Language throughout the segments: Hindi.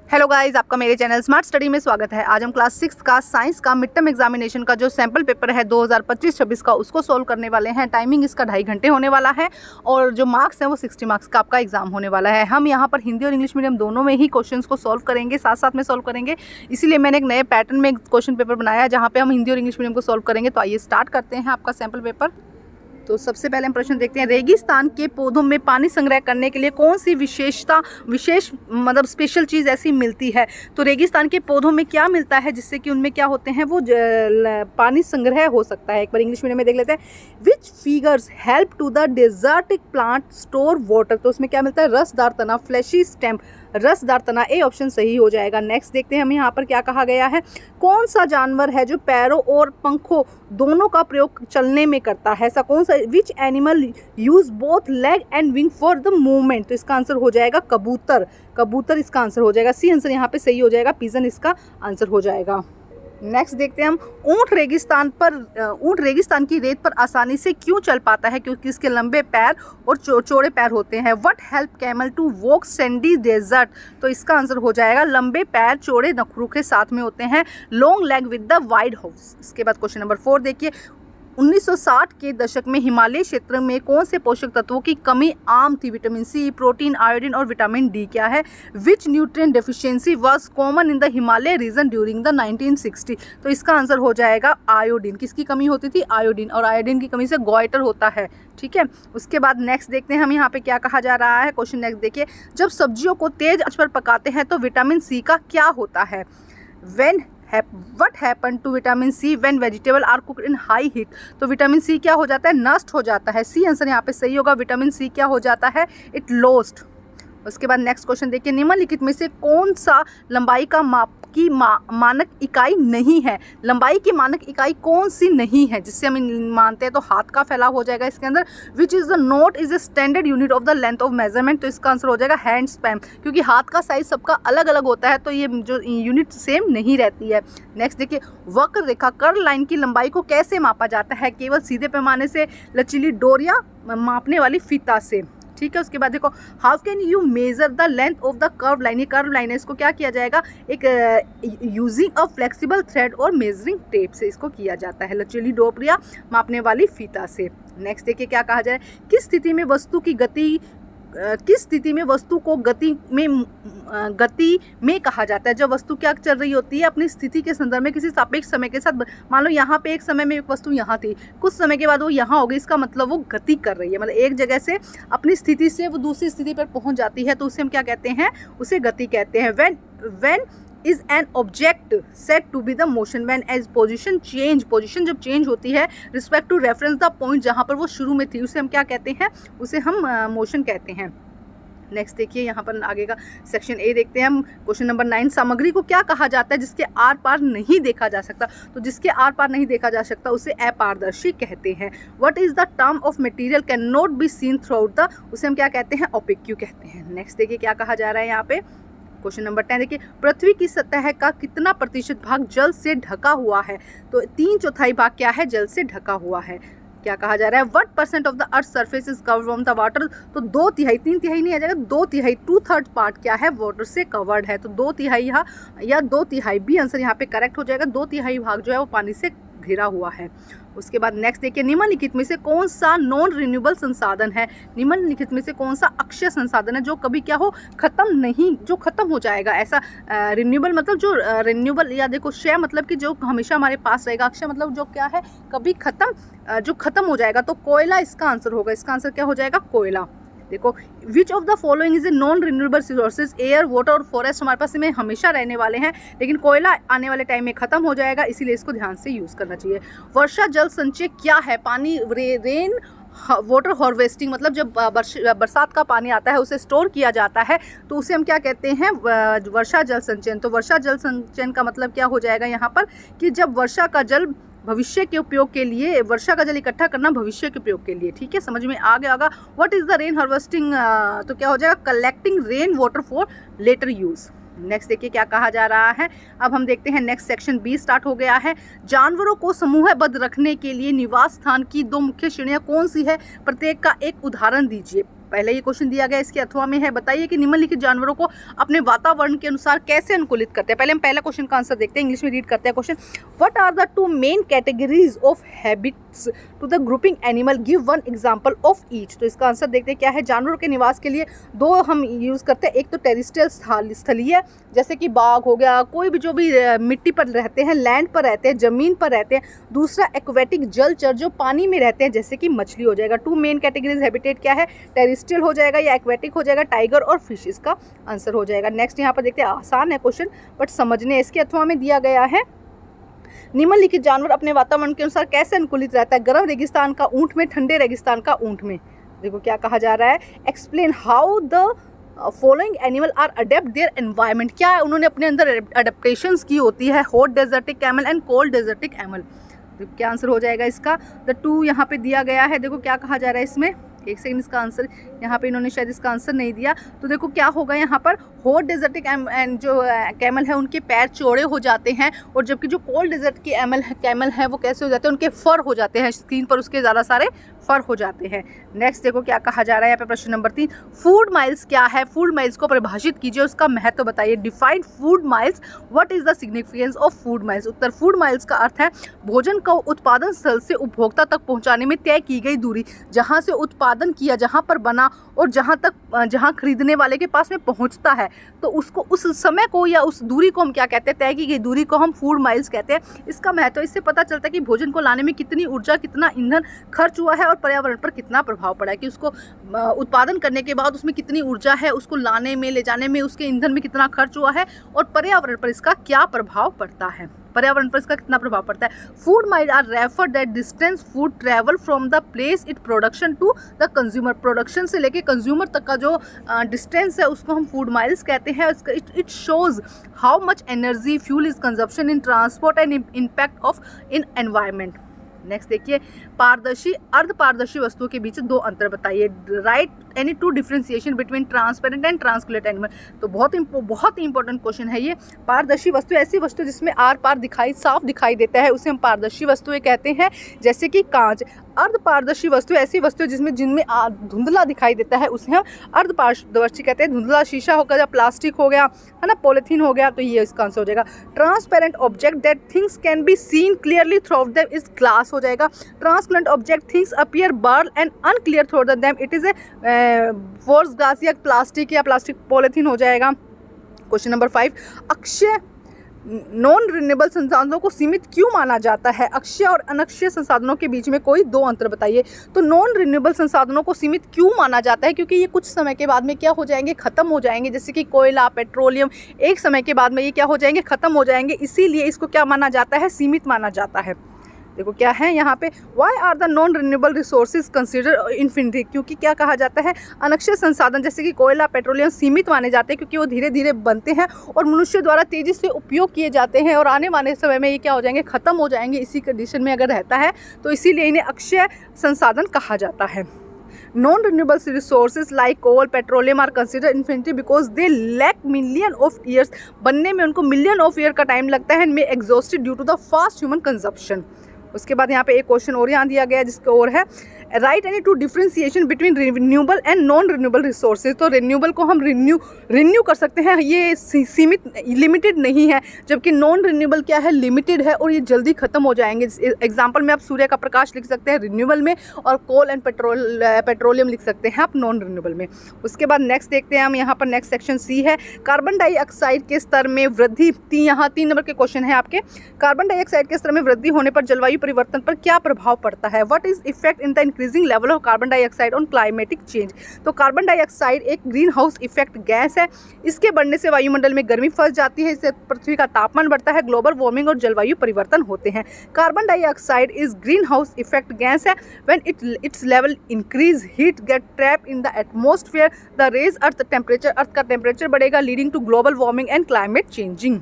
हेलो गाइस, आपका मेरे चैनल स्मार्ट स्टडी में स्वागत है। आज हम क्लास 6 का साइंस का मिड टर्म एग्जामिनेशन का जो सैम्पल पेपर है 2025-26 का उसको सॉल्व करने वाले हैं। टाइमिंग इसका 2.5 घंटे होने वाला है और जो मार्क्स हैं वो 60 मार्क्स का आपका एग्जाम होने वाला है। हम यहाँ पर हिंदी और इंग्लिश मीडियम दोनों में ही क्वेश्चंस को सॉल्व करेंगे, साथ साथ में सॉल्व करेंगे। इसीलिए मैंने एक नए पैटर्न में क्वेश्चन पेपर बनाया है जहाँ पर हम हिंदी और इंग्लिश मीडियम को सॉल्व करेंगे। तो आइए स्टार्ट करते हैं आपका सैम्पल पेपर। तो सबसे पहले हम प्रश्न देखते हैं, रेगिस्तान के पौधों में पानी संग्रह करने के लिए कौन सी विशेष मतलब स्पेशल चीज़ ऐसी मिलती है। तो रेगिस्तान के पौधों में क्या मिलता है जिससे कि उनमें क्या होते हैं, वो पानी संग्रह हो सकता है। एक बार इंग्लिश मीडियम में देख लेते हैं, which figures help to the desertic plant store water. तो उसमें क्या मिलता है, रसदार तना, फ्लैशी स्टेम, रसदार तना, ए ऑप्शन सही हो जाएगा। नेक्स्ट देखते हैं हम यहाँ पर क्या कहा गया है, कौन सा जानवर है जो पैरों और पंखों दोनों का प्रयोग चलने में करता है। ऐसा कौन सा, which animal use both leg and wing for the movement. तो इसका आंसर हो जाएगा कबूतर, कबूतर इसका आंसर हो जाएगा। सी आंसर यहाँ पे सही हो जाएगा, पिजन इसका आंसर हो जाएगा। नेक्स्ट देखते हैं हम, ऊंट रेगिस्तान की रेत पर आसानी से क्यों चल पाता है, क्योंकि इसके लंबे पैर और चौड़े पैर होते हैं। What help camel to walk sandy desert. तो इसका आंसर हो जाएगा लंबे पैर चौड़े नखरों के साथ में होते हैं, long leg with the wide house. इसके बाद क्वेश्चन नंबर 4 देखिए, 1960 के दशक में हिमालय क्षेत्र में कौन से पोषक तत्वों की कमी आम थी। विटामिन सी, प्रोटीन, आयोडीन और विटामिन डी क्या है। विच nutrient deficiency was common in the Himalaya reason during the 1960। तो इसका आंसर हो जाएगा आयोडीन। किसकी कमी होती थी, आयोडीन, और आयोडीन की कमी से गॉइटर होता है। ठीक है, उसके बाद नेक्स्ट देखते हैं हम यहाँ पे क्या कहा जा रहा है। क्वेश्चन नेक्स्ट देखिए, जब सब्जियों को तेज आंच पर पकाते हैं तो विटामिन सी का क्या होता है। What happened to vitamin C when vegetable are cooked in high heat। तो विटामिन सी क्या हो जाता है, नष्ट हो जाता है। सी आंसर यहाँ पे सही होगा, विटामिन सी क्या हो जाता है, इट लॉस्ट। उसके बाद नेक्स्ट क्वेश्चन देखिए, निम्नलिखित में से कौन सा लंबाई का माप की मानक इकाई नहीं है। लंबाई की मानक इकाई कौन सी नहीं है जिससे हम मानते हैं, तो हाथ का फैलाव हो जाएगा इसके अंदर। Which is the not is a standard unit of the length of measurement. तो इसका आंसर हो जाएगा हैंड स्पैम, क्योंकि हाथ का साइज सबका अलग अलग होता है तो ये जो यूनिट सेम नहीं रहती है। नेक्स्ट देखिए, वक्र रेखा कर्व लाइन की लंबाई को कैसे मापा जाता है, केवल सीधे पैमाने से, लचीली डोर या मापने वाली फीता से। ठीक है, उसके बाद देखो, how can you measure the length of the curve line. ये कर्व लाइन है, इसको क्या किया जाएगा, एक यूजिंग अ फ्लेक्सिबल थ्रेड और मेजरिंग टेप से इसको किया जाता है, लचीली डोर या मापने वाली फीता से। नेक्स्ट देखिए क्या कहा जाए, किस स्थिति में वस्तु को गति में कहा जाता है। जब वस्तु क्या चल रही होती है, अपनी स्थिति के संदर्भ में किसी सापेक्ष समय के साथ, मान लो यहाँ पे एक समय में एक वस्तु यहाँ थी, कुछ समय के बाद वो यहाँ हो गई, इसका मतलब वो गति कर रही है, मतलब एक जगह से अपनी स्थिति से वो दूसरी स्थिति पर पहुँच जाती है, तो उसे हम क्या कहते हैं, उसे गति कहते हैं। when is an object said to be the motion when as position जब चेंज होती है respect to reference the point जहाँ पर वो शुरू में थी, उसे हम क्या कहते हैं, उसे हम मोशन कहते हैं। नेक्स्ट देखिए, यहाँ पर आगे का सेक्शन ए देखते हैं हम। क्वेश्चन नंबर 9, सामग्री को क्या कहा जाता है जिसके आर पार नहीं देखा जा सकता। तो जिसके आर पार नहीं देखा जा सकता उसे अपारदर्शी कहते हैं। What is the term of material can not be seen through out the, उसे हम क्या कहते हैं, ओपेक्यू कहते हैं। नेक्स्ट देखिए क्या कहा जा रहा है यहाँ पे। क्वेश्चन नंबर 10 देखिए, पृथ्वी की सतह का कितना प्रतिशत भाग जल से ढका हुआ है। तो 3/4 भाग क्या है, जल से ढका हुआ है। क्या कहा जा रहा है, what percent of the earth surface is covered from the water. तो 2/3, 3/3 नहीं आ जाएगा, 2/3, 2/3 पार्ट क्या है, वाटर से कवर्ड है। तो 2/3 यहाँ या 2/3 बी आंसर यहाँ पे करेक्ट हो जाएगा। 2/3 भाग जो है वो पानी से घिरा हुआ है। उसके बाद नेक्स्ट देखिए, निम्नलिखित में से कौन सा नॉन रिन्यूएबल संसाधन है। निम्नलिखित में से कौन सा अक्षय संसाधन है जो कभी क्या हो, खत्म नहीं, जो खत्म हो जाएगा। ऐसा रिन्यूएबल मतलब जो रिन्यूएबल, या देखो क्षय मतलब कि जो हमेशा हमारे पास रहेगा, अक्षय मतलब जो क्या है, कभी खत्म, जो खत्म हो जाएगा। तो कोयला इसका आंसर होगा, इसका आंसर क्या हो जाएगा, कोयला। देखो, which of the following is a non renewable resources. Air, water और फॉरेस्ट हमारे पास में हमेशा रहने वाले हैं, लेकिन कोयला आने वाले टाइम में खत्म हो जाएगा, इसीलिए इसको ध्यान से यूज करना चाहिए। वर्षा जल संचय क्या है, पानी, रेन वाटर हार्वेस्टिंग, मतलब जब बरसात का पानी आता है उसे स्टोर किया जाता है, तो उसे हम क्या कहते हैं, वर्षा जल संचयन। तो वर्षा जल संचयन का मतलब क्या हो जाएगा यहाँ पर, कि जब वर्षा का जल भविष्य के उपयोग के लिए, वर्षा का जल इकट्ठा करना भविष्य के उपयोग के लिए। ठीक है, समझ में आ गया होगा। What is the rain harvesting, तो क्या हो जाएगा, collecting rain water for later use. Next देखिए क्या कहा जा रहा है। अब हम देखते हैं नेक्स्ट सेक्शन बी स्टार्ट हो गया है। जानवरों को समूहबद्ध रखने के लिए निवास स्थान की 2 मुख्य श्रेणियां कौन सी है, प्रत्येक का एक उदाहरण दीजिए। पहले ये क्वेश्चन दिया गया, इसके अथवा में है, बताइए कि निम्नलिखित जानवरों को अपने वातावरण के अनुसार कैसे अनुकूलित करते हैं। पहले हम पहला क्वेश्चन का आंसर देखते हैं, इंग्लिश में रीड करते हैं question. What are the two main categories of habits to the grouping animal, give one example of each. तो इसका आंसर देखते हैं क्या है। जानवरों के निवास के लिए दो हम यूज़ करते हैं, एक तो टेरेस्ट्रियल स्थलीय, जैसे कि बाघ हो गया, कोई भी जो भी मिट्टी पर रहते हैं, लैंड पर रहते हैं, ज़मीन पर रहते हैं। दूसरा एक्वेटिक जलचर जो पानी में रहते हैं, जैसे कि मछली हो जाएगा। टू मेन कैटेगरीज हैबिटेट क्या है, टेरेस्ट्रियल हो जाएगा या एक्वेटिक हो जाएगा, टाइगर और फिश इसका आंसर हो जाएगा। नेक्स्ट यहाँ पर देखते हैं, आसान है क्वेश्चन बट समझने, इसके अथवा में दिया गया है, निम्नलिखित जानवर अपने वातावरण के अनुसार कैसे अनुकूलित रहता है। गर्म रेगिस्तान का ऊंट में, ठंडे रेगिस्तान का ऊंट में। देखो क्या कहा जा रहा है, explain how the following animal are adapt their environment. क्या है, उन्होंने अपने अंदर अडेप्टेशंस की होती है। Hot desertic camel and cold desertic animal. क्या आंसर हो जाएगा इसका, द टू यहाँ पे दिया गया है। देखो क्या कहा जा रहा है इसमें, एक सेकंड, इसका आंसर यहाँ पे इन्होंने शायद इसका आंसर नहीं दिया। तो देखो क्या होगा यहाँ पर, हॉट डेजर्टिक एंड जो कैमल है उनके पैर चौड़े हो जाते हैं, और जबकि जो कोल्ड डेजर्ट की कैमल है वो कैसे हो जाते हैं, उनके फर हो जाते हैं, स्क्रीन पर उसके ज़्यादा सारे फर हो जाते हैं। नेक्स्ट देखो क्या कहा जा रहा है यहाँ पे, प्रश्न नंबर 3, फूड माइल्स क्या है, फूड माइल्स को परिभाषित कीजिए, उसका महत्व बताइए। Define food miles, what is the significance of food miles. Uttar, food miles का अर्थ है भोजन को उत्पादन स्थल से उपभोक्ता तक पहुँचाने में तय की गई दूरी, जहाँ से उत्पादन किया, जहाँ पर बना और जहाँ खरीदने वाले के पास में पहुँचता है, तो उसको उस समय को या उस दूरी को हम क्या कहते हैं, तय की गई दूरी को हम फूड माइल्स कहते हैं। इसका महत्व इससे पता चलता है कि भोजन को लाने में कितनी ऊर्जा, कितना ईंधन खर्च हुआ है और पर्यावरण पर कितना प्रभाव पड़ा है, कि उसको उत्पादन करने के बाद उसमें कितनी ऊर्जा है, उसको लाने में, ले जाने में, उसके ईंधन में कितना खर्च हुआ है और पर्यावरण पर इसका क्या प्रभाव पड़ता है, पर्यावरण पर इसका कितना प्रभाव पड़ता है। Food mile are refer that distance food travel from the place it production to the consumer. Production से लेके कंज्यूमर तक का जो डिस्टेंस है उसको हम फूड माइल्स कहते हैं। It shows how much energy fuel is consumption in transport and impact of in environment. Next देखिए, पारदर्शी अर्ध पारदर्शी वस्तुओं के बीच दो अंतर बताइए। Write any two differentiation between transparent and translucent animal. तो बहुत ही इंपॉर्टेंट क्वेश्चन है ये। पारदर्शी वस्तु ऐसी वस्तु जिसमें आर पार साफ दिखाई देता है, उसे हम पारदर्शी वस्तुएं कहते हैं, जैसे कि कांच। अर्ध पारदर्शी वस्तु ऐसी वस्तु जिनमें धुंधला दिखाई देता है, उसे हम अर्ध पारदर्शी कहते हैं। धुंधला शीशा हो गया, प्लास्टिक हो गया, है ना, पॉलिथीन हो गया, तो ये इसका आंसर हो जाएगा। Transparent object that things can be seen clearly through out them is glass हो जाएगा। Transparent object things appear बर्ल and unclear through out them it is a force glass या प्लास्टिक पॉलिथीन हो जाएगा। Question number 5, Akshay non renewable संसाधनों को सीमित क्यों माना जाता है। अक्षय और अनक्षय संसाधनों के बीच में कोई दो अंतर बताइए। तो नॉन रिन्यूएबल संसाधनों को सीमित क्यों माना जाता है, क्योंकि ये कुछ समय के बाद में क्या हो जाएंगे, खत्म हो जाएंगे, जैसे कि कोयला, पेट्रोलियम, एक समय के बाद में ये क्या हो जाएंगे, खत्म हो जाएंगे, इसीलिए इसको क्या माना जाता है, सीमित माना जाता है। देखो क्या है यहाँ पे, why are the non renewable resources consider infinity. क्योंकि क्या कहा जाता है, अनक्षय संसाधन जैसे कि कोयला, पेट्रोलियम सीमित माने जाते हैं, क्योंकि वो धीरे धीरे बनते हैं और मनुष्य द्वारा तेजी से उपयोग किए जाते हैं, और आने वाले समय में ये क्या हो जाएंगे, खत्म हो जाएंगे इसी कंडीशन में अगर रहता है, तो इसीलिए इन्हें अक्षय संसाधन कहा जाता है। Non renewable resources like coal, petroleum are consider infinity because they lack million of years. बनने में उनको मिलियन ऑफ ईयर का टाइम लगता है, may exhausted due to the fast human consumption. उसके बाद यहाँ पे एक क्वेश्चन और यहाँ दिया गया है, जिसका और है, right any two differentiation between renewable and non renewable resources. तो रिन्यूएबल को हम रिन्यू कर सकते हैं, ये सीमित लिमिटेड नहीं है, जबकि नॉन रिन्यूएबल क्या है, लिमिटेड है और ये जल्दी खत्म हो जाएंगे। एग्जाम्पल में आप सूर्य का प्रकाश लिख सकते हैं रिन्यूएबल में, और कोल एंड पेट्रोलियम लिख सकते हैं आप नॉन रिन्यूएबल में। उसके बाद नेक्स्ट देखते हैं हम, यहाँ पर नेक्स्ट सेक्शन सी है, कार्बन डाइऑक्साइड के स्तर में वृद्धि। यहाँ 3 नंबर के क्वेश्चन है आपके। कार्बन डाइऑक्साइड के स्तर में वृद्धि होने पर जलवायु परिवर्तन पर क्या प्रभाव पड़ता है। What is effect in the increasing level of carbon dioxide on climatic change. तो कार्बन डाइऑक्साइड एक ग्रीन हाउस इफेक्ट गैस है, इसके बढ़ने से वायुमंडल में गर्मी फंस जाती है, इससे पृथ्वी का तापमान बढ़ता है, ग्लोबल वार्मिंग और जलवायु परिवर्तन होते हैं। Carbon dioxide is green house effect gas है, when its level increase heat get trap in the atmosphere the raise earth temperature, earth का टेम्परेचर बढ़ेगा, leading to global warming and climate changing.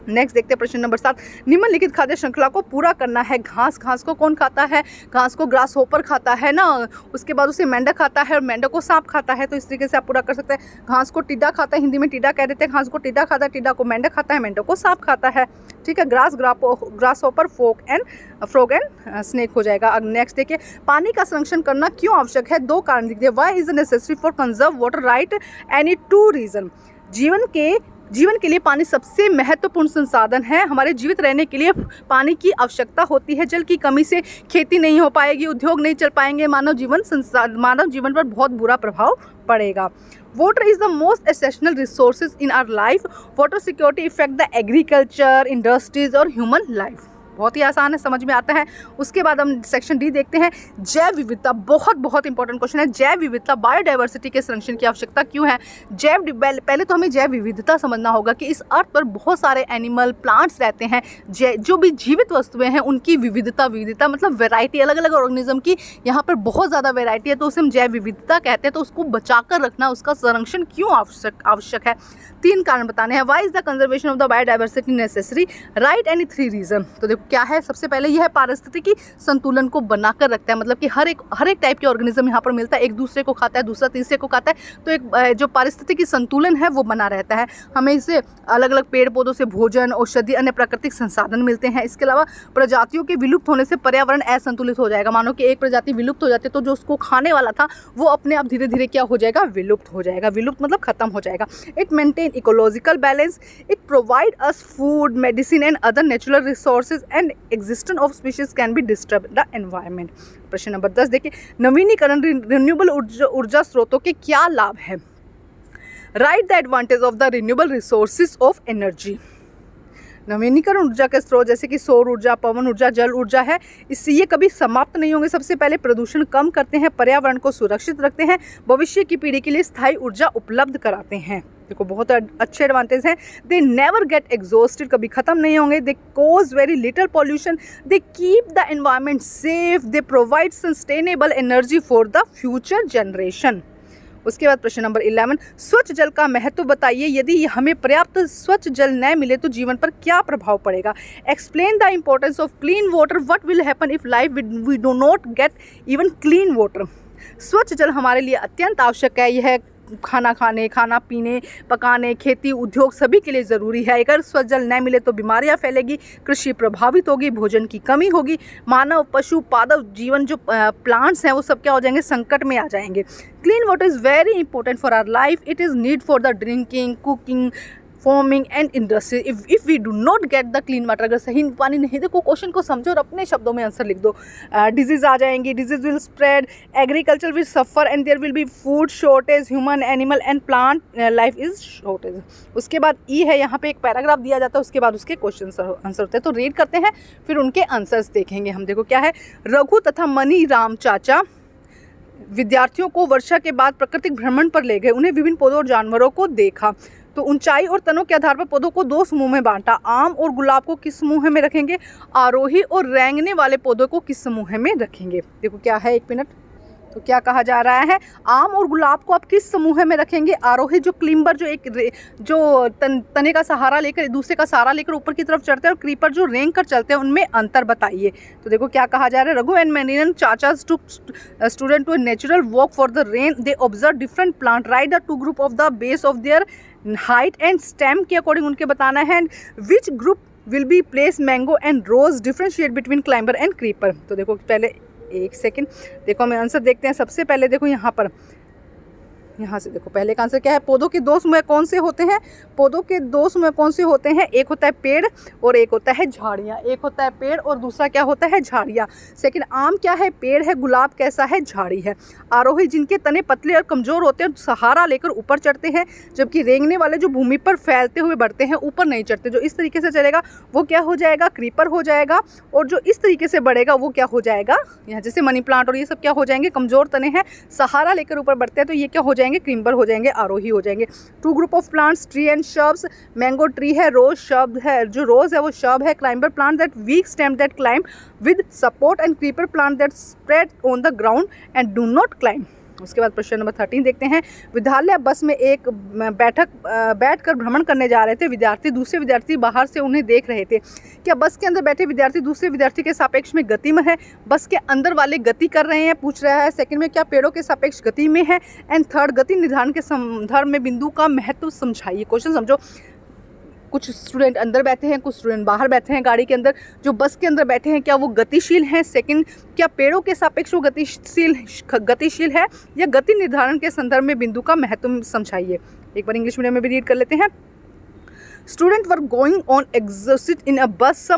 Next देखते हैं प्रश्न नंबर 7। निम्नलिखित खाद्य श्रृंखला को पूरा करना है। घास, घास को कौन खाता है? घास को ग्रास होपर खाता है ना, उसके बाद उसे मेंढक खाता है और मेंढक को सांप खाता है। तो इस तरीके से आप पूरा कर सकते हैं। घास को टिड्डा खाता है, हिंदी में टिड्डा कह देते हैं। घास को टिड्डा खाता है, टिड्डा को मेंढक खाता है, मेंढक को सांप खाता है। ठीक है, grass hopper frog and snake हो जाएगा। अब नेक्स्ट देखिए, पानी का संरक्षण करना क्यों आवश्यक है? 2 कारण लिख दिए। Why is necessary for conserve water, write any 2 reason. जीवन के लिए पानी सबसे महत्वपूर्ण संसाधन है। हमारे जीवित रहने के लिए पानी की आवश्यकता होती है। जल की कमी से खेती नहीं हो पाएगी, उद्योग नहीं चल पाएंगे, मानव जीवन पर बहुत बुरा प्रभाव पड़ेगा। Water is the most essential resources in our life. Water security effect the agriculture, industries और ह्यूमन लाइफ। बहुत ही आसान है, समझ में आता है। उसके बाद हम सेक्शन डी देखते हैं। जैव विविधता, बहुत इंपॉर्टेंट क्वेश्चन है। जैव विविधता, बायोडाइवर्सिटी के संरक्षण की आवश्यकता क्यों है? पहले तो हमें जैव विविधता समझना होगा कि इस अर्थ पर बहुत सारे एनिमल, प्लांट्स रहते हैं। जो भी जीवित वस्तुएं हैं उनकी विविधता मतलब वेराइटी, अलग अलग ऑर्गेनिज्म की यहाँ पर बहुत ज़्यादा वेराइटी है, तो उसे हम जैव विविधता कहते हैं। तो उसको बचा कर रखना, उसका संरक्षण क्यों आवश्यक है? 3 कारण बताने हैं। Why is the conservation of the biodiversity necessary, write any 3 reason. तो देखो क्या है, सबसे पहले यह पारिस्थितिकी संतुलन को बनाकर रखता है। मतलब कि हर एक टाइप के ऑर्गेनिज्म यहाँ पर मिलता है, एक दूसरे को खाता है, दूसरा तीसरे को खाता है। तो एक जो पारिस्थितिकी संतुलन है वो बना रहता है। हमें इससे अलग अलग पेड़ पौधों से भोजन, औषधि, अन्य प्राकृतिक संसाधन मिलते हैं। इसके अलावा प्रजातियों के विलुप्त होने से पर्यावरण असंतुलित हो जाएगा। मानो कि एक प्रजाति विलुप्त हो जाती है तो जो उसको खाने वाला था वो अपने आप धीरे धीरे क्या हो जाएगा? विलुप्त हो जाएगा। विलुप्त मतलब खत्म हो जाएगा। It maintain ecological balance, it provide us food, medicine and other natural resources and existence of species can be disturb the environment. प्रश्न नंबर 10 देखिए, नवीनीकरण रिन्यूएबल ऊर्जा स्रोतों के क्या लाभ है? Right the advantage of the renewable resources of energy. नवीनीकरण ऊर्जा के स्रोत जैसे कि सौर ऊर्जा, पवन ऊर्जा, जल ऊर्जा है, इससे ये कभी समाप्त नहीं होंगे। सबसे पहले प्रदूषण कम करते हैं, पर्यावरण को सुरक्षित रखते हैं, भविष्य की पीढ़ी के लिए स्थायी ऊर्जा उपलब्ध कराते हैं। देखो बहुत अच्छे एडवांटेज हैं। दे नेवर गेट एग्जॉस्टेड, कभी खत्म नहीं होंगे। They cause very little pollution, they keep the environment safe, they provide sustainable energy for the future generation. उसके बाद प्रश्न नंबर 11, स्वच्छ जल का महत्व बताइए। यदि हमें पर्याप्त स्वच्छ जल न मिले तो जीवन पर क्या प्रभाव पड़ेगा? Explain the importance of clean water, what will happen if life we do not get even clean water. स्वच्छ जल हमारे लिए अत्यंत आवश्यक है। यह खाना खाने, खाना पीने, पकाने, खेती, उद्योग सभी के लिए ज़रूरी है। अगर स्वच्छ जल न मिले तो बीमारियां फैलेगी, कृषि प्रभावित होगी, भोजन की कमी होगी, मानव, पशु, पादप जीवन जो प्लांट्स हैं वो सब क्या हो जाएंगे? संकट में आ जाएंगे। Clean water is very important for our life. It is need for the drinking, cooking, farming and industry. If we do not get the clean water, अगर सही पानी नहीं, देखो क्वेश्चन को समझो और अपने शब्दों में आंसर लिख दो। डिजीज आ जाएंगी, disease will spread, agriculture will suffer and there will be food shortage, human, animal and plant life is shortage. उसके बाद ई है, यहाँ पे एक पैराग्राफ दिया जाता है, उसके बाद उसके क्वेश्चन आंसर होते हैं। तो रीड करते हैं फिर उनके आंसर्स देखेंगे हम। देखो क्या है, रघु तथा मनी राम चाचा विद्यार्थियों को वर्षा के बाद प्राकृतिक भ्रमण पर ले गए। उन्हें विभिन्न पौधों और जानवरों को देखा तो ऊंचाई और तनों के आधार पर पौधों को 2 समूह में बांटा। आम और गुलाब को किस समूह में रखेंगे? आरोही और रेंगने वाले पौधों को किस समूह में रखेंगे? देखो क्या है, 1 मिनट। तो क्या कहा जा रहा है, आम और गुलाब को आप किस समूह में रखेंगे? आरोही जो क्लिम्बर जो तने का सहारा लेकर, दूसरे का सहारा लेकर ऊपर की तरफ चढ़ते हैं, और क्रीपर जो रेंग कर चलते हैं, उनमें अंतर बताइए। तो देखो क्या कहा जा रहा है, रघु एंड मेनियन चाचाज to student to natural walk for the rain, they observe different plant, write the 2 group of the base of their height and stem के अकॉर्डिंग उनके बताना है। And which group will be place mango and rose, differentiate between climber and creeper. तो देखो पहले 1 सेकेंड, देखो हमें आंसर देखते हैं। सबसे पहले देखो यहाँ पर, यहाँ से देखो पहले का आंसर क्या है, पौधों के 2 समूह कौन से होते हैं? पौधों के 2 समूह कौन से होते हैं? एक होता है पेड़ और एक होता है झाड़ियाँ। एक होता है पेड़ और दूसरा क्या होता है? झाड़ियाँ। सेकंड, आम क्या है? पेड़ है। गुलाब कैसा है? झाड़ी है। आरोही जिनके तने पतले और कमज़ोर होते हैं, सहारा लेकर ऊपर चढ़ते हैं, जबकि रेंगने वाले जो भूमि पर फैलते हुए बढ़ते हैं, ऊपर नहीं चढ़ते। जो इस तरीके से चलेगा वो क्या हो जाएगा? क्रीपर हो जाएगा। और जो इस तरीके से बढ़ेगा वो क्या हो जाएगा? यहाँ जैसे मनी प्लांट और ये सब क्या हो जाएंगे? कमज़ोर तने हैं, सहारा लेकर ऊपर बढ़ते हैं, तो ये क्या हो जाएंगे? क्रीपर हो जाएंगे, आरोही हो जाएंगे। 2 group of plants, tree and शब्स। Mango tree है, रोज शब्द है, जो रोज है वो शब है। Climber plant that week stem that climb with support, and creeper plant that spread on the ground and do not climb. उसके बाद प्रश्न नंबर 13 देखते हैं। विद्यालय बस में एक बैठकर भ्रमण करने जा रहे थे विद्यार्थी। दूसरे विद्यार्थी बाहर से उन्हें देख रहे थे। क्या बस के अंदर बैठे विद्यार्थी दूसरे विद्यार्थी के सापेक्ष में गति में है? बस के अंदर वाले गति कर रहे हैं, पूछ रहा है। सेकंड में क्या पेड़ों के सापेक्ष गति में है? एंड थर्ड, गति निर्धारण के संदर्भ में बिंदु का महत्व समझाइए। क्वेश्चन समझो। कुछ स्टूडेंट अंदर बैठे हैं, कुछ स्टूडेंट बाहर बैठे हैं गाड़ी के अंदर। जो बस के अंदर बैठे हैं क्या वो गतिशील हैं? सेकंड, क्या पेड़ों के सापेक्ष वो गतिशील है? या गति निर्धारण के संदर्भ में बिंदु का महत्व समझाइए। एक बार इंग्लिश मीडियम में भी रीड कर लेते हैं। Student were going on exit in a bus.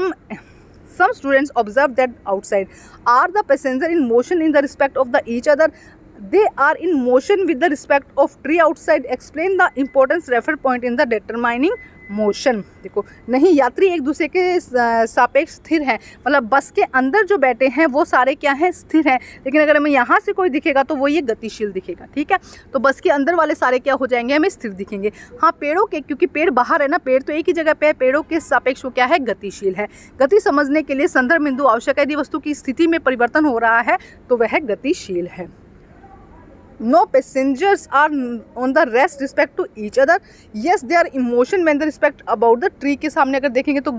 Some students observe that outside are the passenger in motion in the respect of the each other. They are in motion with the respect of tree outside. Explain the importance referred point in the determining motion. देखो, नहीं, यात्री एक दूसरे के सापेक्ष स्थिर हैं, मतलब बस के अंदर जो बैठे हैं वो सारे क्या हैं? स्थिर हैं। लेकिन अगर हमें यहाँ से कोई दिखेगा तो वो ये गतिशील दिखेगा। ठीक है, तो बस के अंदर वाले सारे क्या हो जाएंगे? हमें स्थिर दिखेंगे। हाँ, पेड़ों के, क्योंकि पेड़ बाहर है ना, पेड़ तो एक ही जगह पे है, पेड़ों के सापेक्ष वो क्या है? गतिशील है। गति समझने के लिए संदर्भ बिंदु आवश्यक है। यदि वस्तु की स्थिति में परिवर्तन हो रहा है तो वह गतिशील है। No passengers are on the rest respect to each other. Yes, they are in motion when the respect about the tree के सामने अगर देखेंगे तो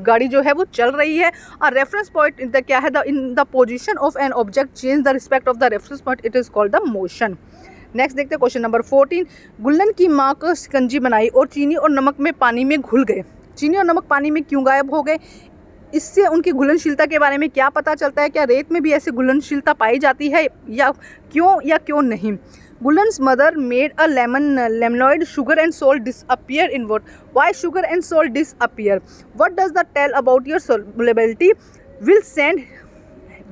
गाड़ी जो है वो चल रही है। और रेफरेंस पॉइंट क्या है? In the position of an object change the respect of the reference point, it is called the motion. Next देखते हैं क्वेश्चन नंबर 14। गुल्लन की माँ को शिकंजी बनाई और चीनी और नमक में पानी में घुल गए। चीनी और नमक पानी में क्यों गायब हो गए? इससे उनकी घुलनशीलता के बारे में क्या पता चलता है? क्या रेत में भी ऐसी घुलनशीलता पाई जाती है या क्यों नहीं? गुल्लन्स mother made a lemonade sugar and salt disappear in water. Why sugar and salt disappear? What does the tell about your solubility? Will sand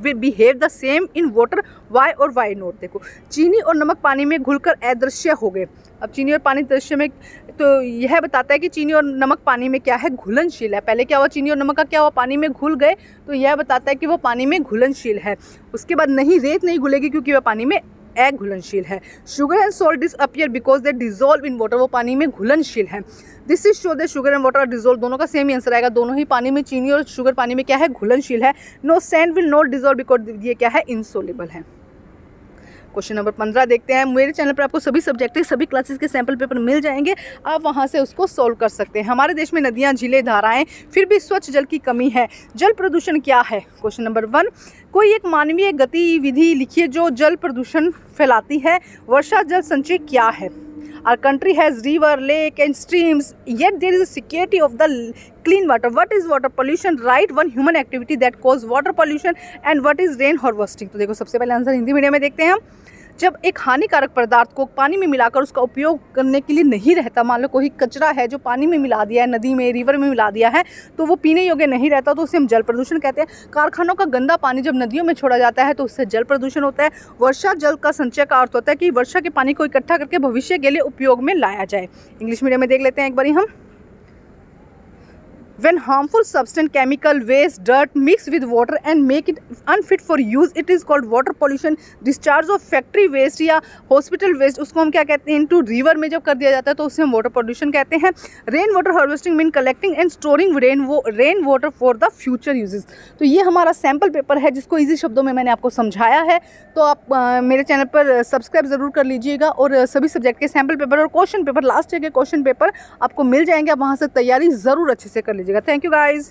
behave the same in water? Why और वाई नॉट? देखो, चीनी और नमक पानी में घुलकर अदृश्य हो गए। अब चीनी और पानी दृश्य में, तो यह बताता है कि चीनी और नमक पानी में क्या है? घुलनशील है। पहले क्या हुआ? चीनी और नमक का क्या हुआ? पानी में घुल गए, तो यह बताता है कि वो पानी में घुलनशील है। उसके बाद नहीं, रेत नहीं घुलेगी क्योंकि वह पानी में घुलनशील है। Sugar and salt disappear because they dissolve in water. वो पानी में घुलनशील है। This is show that sugar and water are dissolve. दोनों का सेम ही आंसर आएगा। दोनों ही पानी में, चीनी और शुगर पानी में क्या है? घुलनशील है। No sand will not dissolve because ये क्या है? इनसोल्युबल है। क्वेश्चन नंबर 15 देखते हैं। मेरे चैनल पर आपको सभी सब्जेक्ट के सभी क्लासेस के सैम्पल पेपर मिल जाएंगे, आप वहां से उसको सॉल्व कर सकते हैं। हमारे देश में नदियां, झीलें, धाराएं, फिर भी स्वच्छ जल की कमी है। जल प्रदूषण क्या है? Question number 1। कोई एक मानवीय गतिविधि लिखिए जो जल प्रदूषण फैलाती है। वर्षा जल संचय क्या है? Our country has river, lake and streams, yet there is a scarcity of the clean water. What is water pollution? Write one human activity that cause water pollution and what is rain harvesting? तो देखो, सबसे पहले आंसर हिंदी मीडियम में देखते हैं हम। जब एक हानिकारक पदार्थ को पानी में मिलाकर उसका उपयोग करने के लिए नहीं रहता, मान लो कोई कचरा है जो पानी में मिला दिया है, नदी में, रिवर में मिला दिया है, तो वो पीने योग्य नहीं रहता, तो उसे हम जल प्रदूषण कहते हैं। कारखानों का गंदा पानी जब नदियों में छोड़ा जाता है तो उससे जल प्रदूषण होता है। वर्षा जल का संचय का अर्थ होता है कि वर्षा के पानी को इकट्ठा करके भविष्य के लिए उपयोग में लाया जाए। इंग्लिश मीडियम में देख लेते हैं एक बारी हम। When harmful substance, chemical, waste, dirt mix with water and make it unfit for use, it is called water pollution. Discharge of factory waste या hospital waste, उसको हम क्या कहते हैं? into river में जब कर दिया जाता है तो उसे हम water pollution कहते हैं। Rain water harvesting mean collecting and storing rain water for the future uses। तो ये हमारा सैम्पल पेपर है जिसको इजी शब्दों में मैंने आपको समझाया है। तो आप मेरे चैनल पर सब्सक्राइब ज़रूर कर लीजिएगा और सभी सब्जेक्ट के सैम्पल पेपर और क्वेश्चन पेपर, लास्ट ईयर के क्वेश्चन पेपर आपको मिल जाएंगे। आप वहाँ से तैयारी ज़रूर अच्छे से कर लीजिएगा। Thank you guys.